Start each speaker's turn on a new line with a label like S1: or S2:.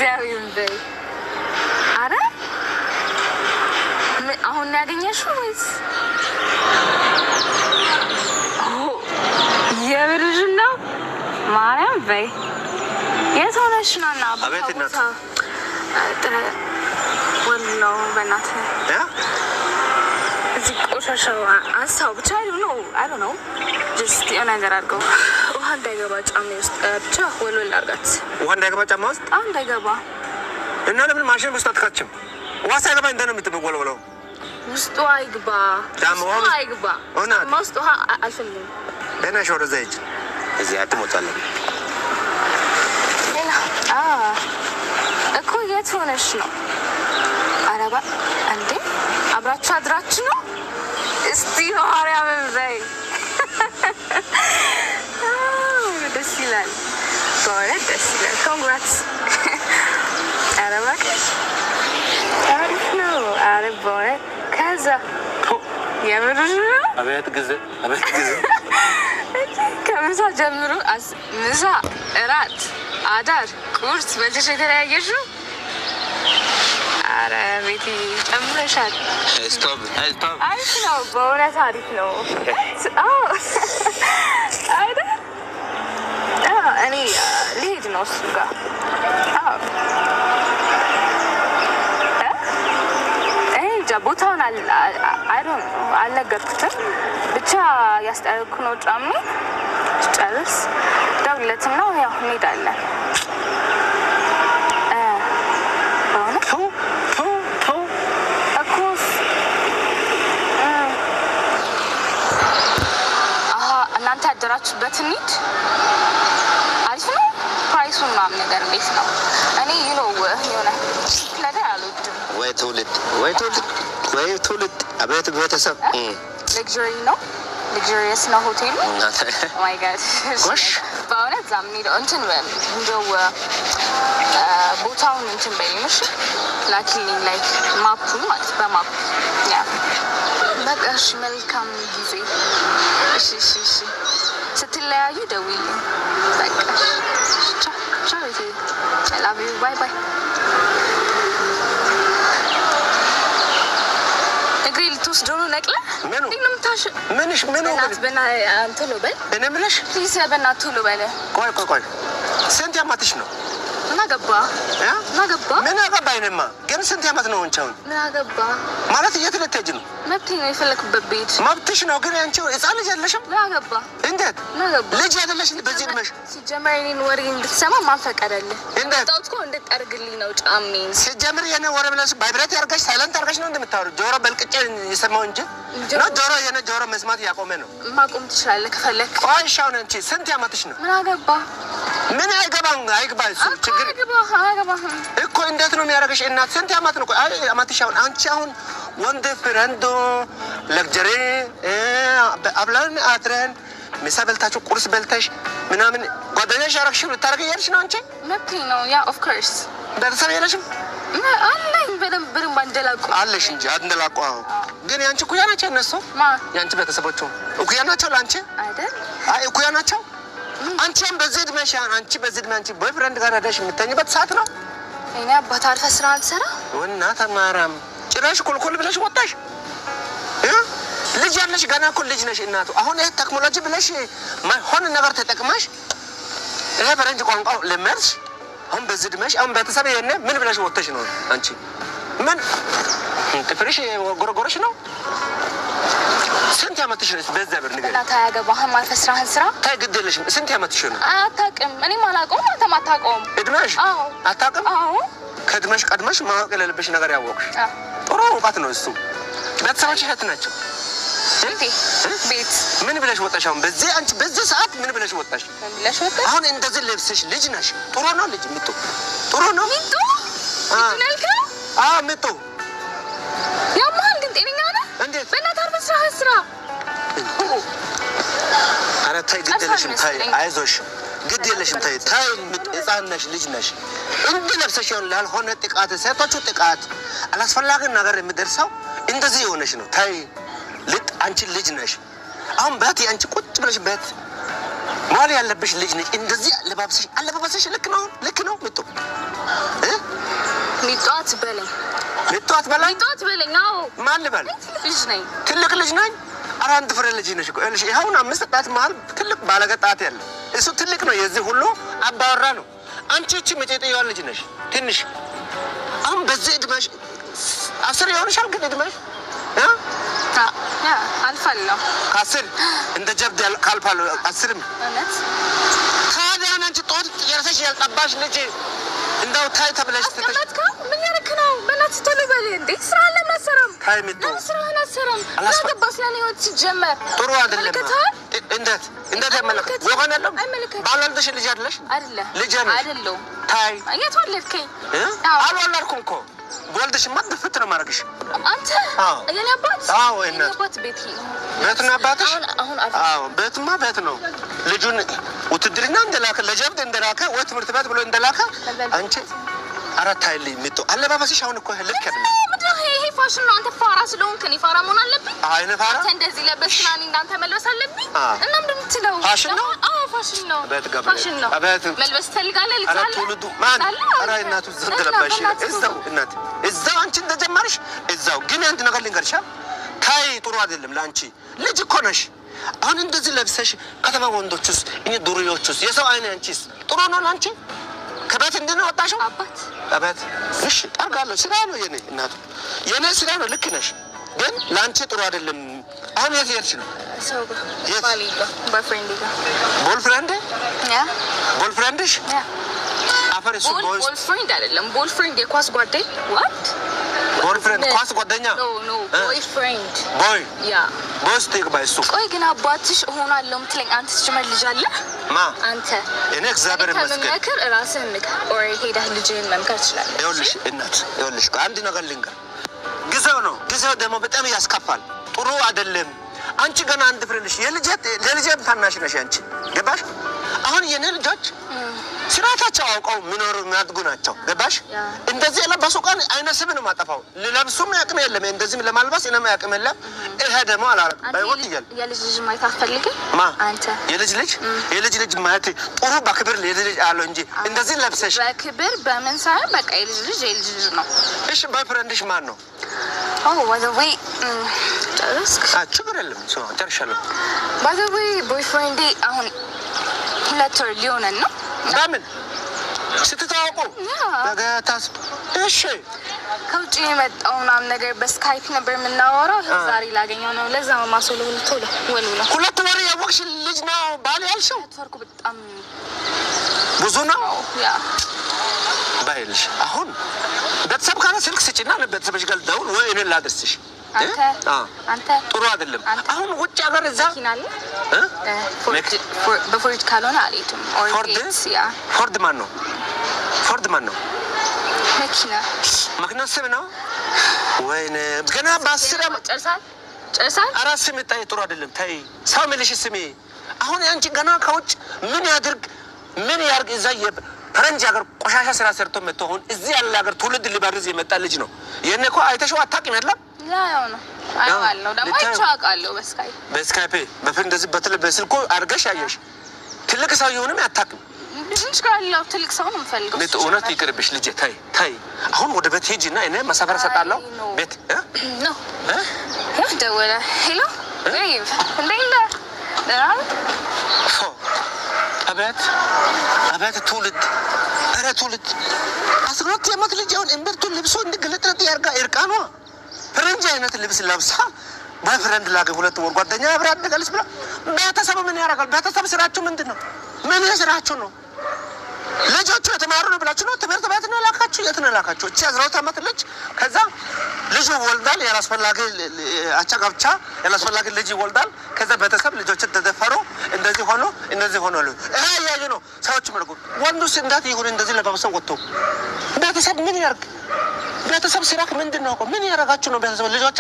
S1: እግዚአብሔር በይ አረ አሁን ያገኘሽው ወይስ የብርሽ ነው? ማርያም በይ የት ሆነሽ ነው? እና
S2: አቤት እናት
S1: ወሎ በእናትህ እዚህ ቆሻሻው አንሳው ብቻ አይደው ጀስት የሆነ ነገር አድርገው ውሃ እንዳይገባ ጫማ ውስጥ ብቻ ወልወል አድርጋት።
S2: ውሃ እንዳይገባ ጫማ ውስጥ
S1: እንዳይገባ
S2: እና ለምን ማሽን ውስጥ አትከችም? ውሃ ሳይገባ እንደነ የምትወለወለው
S1: ውስጡ አይግባ አይግባ ውስጥ ውሃ አልፈልግም።
S2: ደህና ሾር ዘይት እዚህ አትሞታለህ
S1: እኮ የት ሆነሽ ነው? አረባ እንዴ አብራችሁ አድራችሁ ነው? እስቲ ማርያም በይ ደስ ይላል በእውነት ደስ ይላል። ኮንግራትስ አረባ አሪፍ ነው። አረ በእውነት ከዛ የምርሽ ነው?
S2: አቤት ጊዜ
S1: ከምሳ ጀምሮ ምሳ፣ እራት፣ አዳር፣ ቁርስ በልተሽ የተለያየሽው? አረ ቤቲ ጨምረሻል።
S2: ስቶፕ
S1: አሪፍ ነው በእውነት አሪፍ ነው። አይደል? እኔ ልሄድ ነው እሱ ጋር ቦታውን አልነገርኩትም። ብቻ ያስጠረኩ ነው ጫሜ ጨርስ ደውለትና ያው እንሄዳለን። እናንተ ያደራችሁበት እንሂድ። አሪፍ ነው። ፕራይሱ ምናምን ነገር እንዴት ነው? እኔ የሆነ ነገር አልወድም።
S2: ወይ ትውልድ አቤት ቤተሰብ
S1: ሌክዠሪ ነው። ሌክዠሪየስ ነው ሆቴሉ። ማይ ጋድ በእውነት እዛ የምንሄደው እንትን እንደው ቦታውን እንትን በይምሽ ላኪልኝ ላይ ማፑ ማለት በማፑ ያ በቃ እሺ። መልካም ጊዜ። እሺ ስትለያዩ ደውይልኝ በቃ። ቻው ቤቴ። አይ ላቭ ዩ ባይ ባይ። እግሬ ልትወስደው ነው ነቅለ ምንሽ ቶሎ በል
S2: እኔ የምልሽ
S1: ፕሊዝ በእናትህ ቶሎ በል።
S2: ቆይ ስንት ያማትሽ ነው?
S1: ምን አገባ
S2: ምን አገባ? እኔማ ግን ስንት ያማት ነው? እንቻውን
S1: ምን አገባ
S2: ማለት የት ልትሄጂ ነው?
S1: መብቴ ነው የፈለኩበት ቤት
S2: መብትሽ ነው። ግን አንቺ ህፃን ልጅ አይደለሽም?
S1: ምን አገባ?
S2: እንዴት
S1: ምን አገባ?
S2: ልጅ አይደለሽ? በዚህ እድሜሽ
S1: ሲጀመር እኔን ወሬ እንድትሰማ ማን ፈቀደልህ?
S2: እንዴት
S1: ጣውጥኮ እንድትጠርግልኝ ነው ጫሜን።
S2: ሲጀምር የኔ ወሬ ብለሽ ቫይብሬት ያርጋሽ ሳይለንት አርጋሽ ነው እንደምታወሩ። ጆሮ በልቅጬ የሰማው እንጂ ነው ጆሮ የኔ ጆሮ መስማት ያቆመ ነው።
S1: ማቆም ትችላለህ ከፈለክ።
S2: ቆይ ሻውን አንቺ ስንት ያማትሽ ነው?
S1: ምን አገባ?
S2: ምን አይገባም። አይግባ እሱ ችግር
S1: አይገባህም
S2: እኮ። እንዴት ነው የሚያደርግሽ? እናት ስንት ያማት ነው? ቆይ አማትሽ አሁን አንቺ አሁን ወንድ ፍሬንዶ ለግጀሪ አብላን አድረን ምሳ በልታችሁ ቁርስ በልተሽ ምናምን ጓደኛሽ ያረግሽው ልታደርግ እያልሽ ነው አንቺ?
S1: መብቴ ነው። ያ ኦፍ ኮርስ
S2: ቤተሰብ የለሽም?
S1: አለኝ በደንብ አንደላቆ
S2: አለሽ እንጂ አንደላቆ። ግን ያንቺ እኩያ ናቸው እነሱ? ያንቺ ቤተሰቦቹ እኩያ ናቸው ለአንቺ
S1: አይደል?
S2: አይ እኩያ ናቸው። አንቺም በዚህ እድሜሽ አንቺ በዚህ እድሜ አንቺ ቦይፍሬንድ ጋር ሄደሽ የምትተኝበት ሰዓት ነው።
S1: እኔ አባት አልፈ ስራ አልሰራ
S2: ወናታ ማራም ጭራሽ ኮልኮል ብለሽ ወጣሽ። ልጅ ያለሽ ገና እኮ ልጅ ነሽ እናቱ። አሁን ይሄ ቴክኖሎጂ ብለሽ ማይሆን ነገር ተጠቅመሽ ይሄ ፈረንጅ ቋንቋ ለመርሽ አሁን በዚህ እድሜሽ አሁን ቤተሰብ የኔ ምን ብለሽ ወጥተሽ ነው አንቺ? ምን ጥፍርሽ ጎረጎረሽ ነው? ስንት ያመትሽ ነው? በዛ ብር ንገሪ።
S1: እና ታያገባህም አልፈ ስራህን ስራ
S2: ታይ ግድ የለሽም። ስንት ያመትሽ ነው?
S1: አታውቅም። እኔም አላውቀውም፣ አንተም አታውቀውም።
S2: እድሜሽ?
S1: አዎ
S2: አታውቅም?
S1: አዎ።
S2: ከእድሜሽ ቀድመሽ ማወቅ የሌለብሽ ነገር ያወቅሽ ጥሩ እውቀት ነው እሱ። ቤተሰቦች እህት ናቸው። ቤት ምን ብለሽ ወጣሽ? አሁን በዚህ አንቺ በዚህ ሰዓት ምን ብለሽ ወጣሽ?
S1: ምን ብለሽ ወጣሽ?
S2: አሁን እንደዚህ ለብሰሽ ልጅ ነሽ። ጥሩ ነው ልጅ ሚጡ ጥሩ ነው ሚጡ ሚጡ
S1: ያማን ግን ጤነኛ ነህ?
S2: እንዴት
S1: በእናትህ አርፈህ ስራህን ስራ።
S2: ኧረ ተይ ግድ የለሽም ተይ፣ አይዞሽ ግድ የለሽም ተይ። ህፃን ነሽ ልጅ ነሽ። እንዲህ ለብሰሽ ይሆን ላልሆነ ጥቃት ሴቶቹ ጥቃት አላስፈላጊ ነገር የሚደርሰው እንደዚህ የሆነሽ ነው። ተይ አንቺ ልጅ ነሽ። አሁን በት አንቺ ቁጭ ብለሽ በት ማል ያለብሽ ልጅ ነሽ። እንደዚህ ለባብሰሽ አለባበሰሽ ልክ ነው ልክ ነው። ምጡ
S1: ሚጧት በለኝ
S2: ሚጧት
S1: በለኝ አዎ
S2: ማን ልበል
S1: ልጅ ነኝ
S2: ትልቅ ልጅ ነኝ ኧረ አንድ ፍሬ ልጅ ነሽ እኮ እልሽ ይኸውና 5 ጣት መሀል ትልቅ ባለገጣት ያለ እሱ ትልቅ ነው የዚህ ሁሉ አባወራ ነው አንቺ እቺ መጨጠያዋ ልጅ ነሽ ትንሽ አሁን በዚህ እድሜሽ 10 ይሆንሻል ግን እድሜሽ
S1: አልፋለሁ
S2: ከ10 እንደ ጀብድ ካልፋለሁ 10
S1: እውነት
S2: ታዲያ አንቺ ጦር የራስሽ ያልጠባሽ ልጅ እንደው ታይ ተብለሽ
S1: ተከታተካ ምን ያረክ ነው በእናትህ ቶሎ በል እንዴ ስራ ለማሰራም
S2: ታይ ምጡ
S1: ስራ ለማሰራም ለገባስ ለኔ ወጥ ሲጀመር
S2: ጥሩ አይደለም እንዴት ያመለከት ወገን ያለው ባላልተሽ ልጅ አይደለሽ ልጅ
S1: አይደለም
S2: ታይ
S1: አያት ወለድከኝ
S2: አልወለድኩም እኮ ወልደሽ ማጥፍት ነው ማረግሽ
S1: አንተ የኔ አባት የኔ አባት ቤት
S2: ነው አባትሽ አዎ ቤትማ ቤት ነው ልጁን ውትድርና እንደላከ ለጀብድ እንደላከ ወይ ትምህርት ቤት ብሎ እንደላከ አንቺ አራት ኃይል ምጡ አለባበስሽ አሁን እኮ ልክ አይደለም
S1: ይሄ ፋሽን ነው አንተ ፋራ ስለሆንክ እኔ ፋራ መሆን አለብኝ
S2: አይነ ፋራ
S1: አንተ እንደዚህ ለበስና እኔ እንዳንተ መልበስ አለብኝ እና ምንድን ነው የምትለው
S2: ፋሽን ነው
S1: አዎ ፋሽን ነው
S2: ፋሽን ነው
S1: መልበስ ትፈልጋለህ ልጅ አለ
S2: ትውልዱ ማን ኧረ እናቱ ዘንድ ለባሽ እዛው አንቺ እንደጀመርሽ እዛው ግን አንድ ነገር ልንገርሽ ታይ ጥሩ አይደለም ለአንቺ ልጅ እኮ ነሽ አሁን እንደዚህ ለብሰሽ ከተማ ወንዶችስ እኔ ዱርዮችስ የሰው አይነ አንቺስ ጥሩ ነው ለአንቺ ከቤት እንደነ ወጣሽው አባት እሺ አርጋለሁ ስራ ነው የኔ ስራ ነው ልክ ነሽ ግን ለአንቺ ጥሩ አይደለም አሁን የት ሄድሽ ነው
S1: ሰው ባሊጋ
S2: ቦልፍሬንድ ቦልፍሬንድሽ አፈር እሱ
S1: ቦልፍሬንድ አይደለም ቦልፍሬንድ የኳስ ጓደኛ what
S2: ቦልፍሬንድ ኳስ ጓደኛ
S1: no boyfriend
S2: boy
S1: ያ
S2: ቦስ ተቀባይ እሱ
S1: ቆይ ግን አባትሽ እሆናለሁ የምትለኝ አንተ ስትጀምር ልጅ አለ
S2: ማ
S1: አንተ
S2: እኔ እግዚአብሔር ይመስገን
S1: ምክር ራስህን ምክር ኦር ሄደህ ልጅህን መምከር ትችላለህ
S2: ይኸውልሽ እናት ይኸውልሽ አንድ ነገር ልንገር ጊዜው ደግሞ በጣም ያስከፋል ጥሩ አይደለም አንቺ ገና አንድ ፍሬ ነሽ የልጄም ታናሽ ነሽ አንቺ ገባሽ አሁን የኔ ልጆች ስራታቸው አውቀው ምኖር የሚያድጉ ናቸው ገባሽ እንደዚህ ለባሱ ቀን አይነስብ ነው ማጠፋው ለለብሱም ያቅም የለም እንደዚህ ለማልበስ እኔም ያቅም የለም ይሄ ደግሞ አላረክ ባይወት ይያል
S1: የልጅ ማየት አትፈልግም አንተ
S2: የልጅ ልጅ ማየት ጥሩ በክብር የልጅ አለው እንጂ እንደዚህ ለብሰሽ
S1: በክብር በምን ሳይሆን በቃ የልጅ ነው እሺ
S2: ቦይፍሬንድሽ ማን ነው
S1: by the way
S2: ችግር የለም ሰው ተርሻለሁ
S1: by the way boyfriend አሁን 2 ወር ሊሆነን ነው
S2: በምን ስትታወቁ በጋታስ እሺ
S1: ከውጭ የመጣው ምናምን ነገር በስካይፕ ነበር የምናወራው ዛሬ ላገኘው ነው ለዛ ማሶሎ ቶሎ ወሉላ
S2: 2 ወር ያወቅሽ ልጅ ነው ባል ያልሽው
S1: ተወርኩ በጣም
S2: ብዙ ነው
S1: ያ
S2: ባይልሽ አሁን ቤተሰብ ካለ ስልክ ስጪና ቤተሰብሽ ጋር ደውል ወይ እኔ ላድርስሽ አንተ ጥሩ አይደለም አሁን ውጭ ሀገር እዛ
S1: በፎርድ ካልሆነ አልሄድም
S2: ፎርድ ማን ነው መኪና ስም ነው ወይኔ ገና በ10
S1: ጨርሳል
S2: አራት ስም ታይ ጥሩ አይደለም ታይ ሰው ምልሽ ስሜ አሁን አንቺ ገና ከውጭ ምን ያርግ እዛ ፈረንጅ ሀገር ቆሻሻ ስራ ሰርቶ መጥቶ አሁን እዚህ ያለ ሀገር ትውልድ ሊበርዝ የመጣ ልጅ ነው የኔ እኮ አይተሽው አታውቂም አይደለም
S1: ያው ነው አይዋለው ደግሞ አይቻቃለው
S2: በስካይፕ በፍን እንደዚህ በስልኩ አድርገሽ ያየሽ ትልቅ ሰው ይሆንም አታውቂም
S1: ልጅ ካለው ትልቅ ሰው ነው የምፈልገው
S2: እውነት ይቅርብሽ ልጄ ታይ አሁን ወደ ቤት ሂጂና እኔ ማሳፈር ሰጣለሁ ቤት
S1: ነው ደወለ ሄሎ ሪቭ እንደለ
S2: አቤት ትውልድ አስራት የመት ልጅ አሁን እምብርቱን ልብሶ እንድግልጥልጥ ያርጋ እርቃኗ ፍሬንጅ አይነት ልብስ ለብሳ በፍሬንድ ላገ 2 ወር ጓደኛ አብራት ደገልስ ብላ ቤተሰብ ምን ያረጋል ቤተሰብ ስራችሁ ምንድነው ምን ስራችሁ ነው ልጆቹ የተማሩ ነው ብላችሁ ነው ትምህርት ቤት ነው ላካችሁ የት ነው ላካችሁ እቺ 12 ዓመት ልጅ ከዛ ልጅ ወልዳል ያላስፈላጊ አቻጋብቻ ያላስፈላጊ ልጅ ወልዳል ከዛ ቤተሰብ ልጆች ተደፈሩ እንደዚህ ሆኖ ያያዩ ነው ሰዎች መልኩ ወንዱስ እንዳት ይሁን እንደዚህ ለባብሰው ወጥቶ ቤተሰብ ምን ያርግ ቤተሰብ ስራክ ምንድነው ምን ያረጋችሁ ነው ቤተሰብ ልጆች